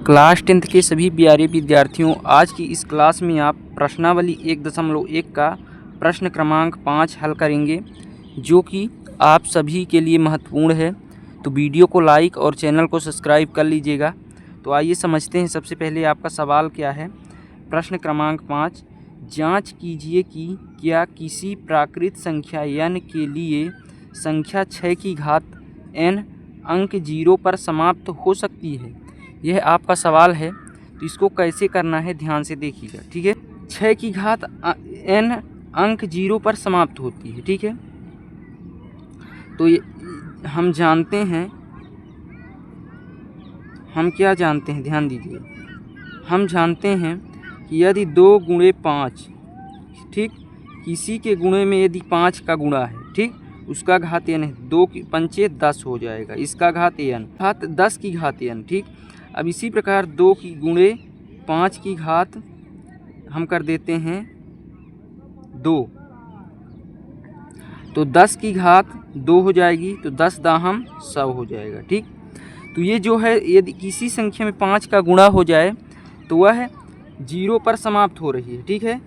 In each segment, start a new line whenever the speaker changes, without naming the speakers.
Class 10th के सभी प्यारे विद्यार्थियों, आज की इस क्लास में आप प्रश्नावली 1.1 का प्रश्न क्रमांक 5 हल करेंगे, जो कि आप सभी के लिए महत्वपूर्ण है। तो वीडियो को लाइक और चैनल को सब्सक्राइब कर लीजिएगा। तो आइए समझते हैं। सबसे पहले आपका सवाल क्या है। प्रश्न क्रमांक 5, जांच कीजिए कि क्या किसी प्राकृत संख्या n के लिए संख्या 6 की घात n अंक 0 पर समाप्त हो सकती है। यह आपका सवाल है। तो इसको कैसे करना है ध्यान से देखिएगा, ठीक है। 6 की घात n अंक 0 पर समाप्त होती है, ठीक है। तो ये हम जानते हैं, हम क्या जानते हैं, ध्यान दीजिए। हम जानते हैं कि यदि 2 गुणे 5, ठीक, किसी के गुणे में यदि 5 का गुणा है, ठीक, उसका घात n है। 2 की 5 10 हो जाएगा, इसका घात n, घात 10 की घात n, ठीक। अब इसी प्रकार 2 की गुणे 5 की घात हम कर देते हैं 2, तो 10 की घात 2 हो जाएगी, तो 10 दाहम 100 हो जाएगा, ठीक। तो ये जो है, यदि किसी संख्या में 5 का गुणा हो जाए तो वह 0 पर समाप्त हो रही है, ठीक है।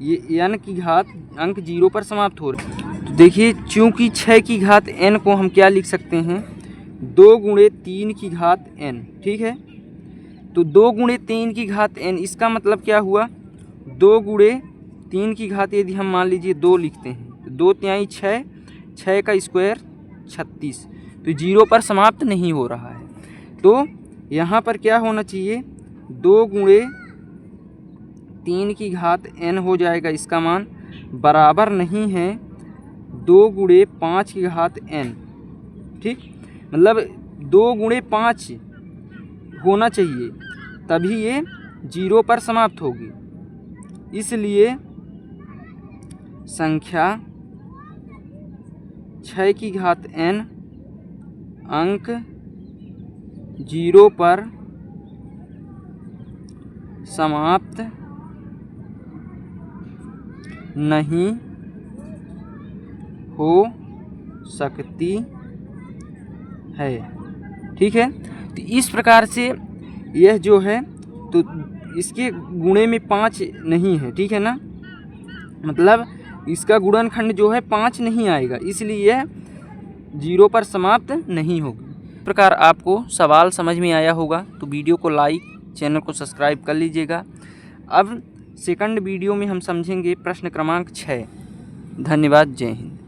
ये n की घात अंक 0 पर समाप्त हो रही है। तो देखिए, चूँकि 6 की घात n को हम क्या लिख सकते हैं, 2 गुणे 3 की घात n, ठीक है। तो 2 गुणे 3 की घात n, इसका मतलब क्या हुआ, 2 गुणे 3 की घात यदि हम मान लीजिए 2 लिखते हैं, तो 2 तिहाई 6, 6 का स्क्वायर 36, तो 0 पर समाप्त नहीं हो रहा है। तो यहाँ पर क्या होना चाहिए, 2 गुणे 3 की घात n हो जाएगा, इसका मान बराबर नहीं है 2 गुणे 5 की घात n, ठीक। मतलब 2 गुणे 5 होना चाहिए, तभी ये 0 पर समाप्त होगी। इसलिए संख्या 6 की घात n अंक 0 पर समाप्त नहीं हो सकती है, ठीक है। तो इस प्रकार से यह जो है, तो इसके गुणे में 5 नहीं है, ठीक है ना, मतलब इसका गुणनखंड जो है 5 नहीं आएगा, इसलिए यह 0 पर समाप्त नहीं होगी। इस प्रकार आपको सवाल समझ में आया होगा। तो वीडियो को लाइक, चैनल को सब्सक्राइब कर लीजिएगा। अब सेकंड वीडियो में हम समझेंगे प्रश्न क्रमांक 6। धन्यवाद। जय हिंद।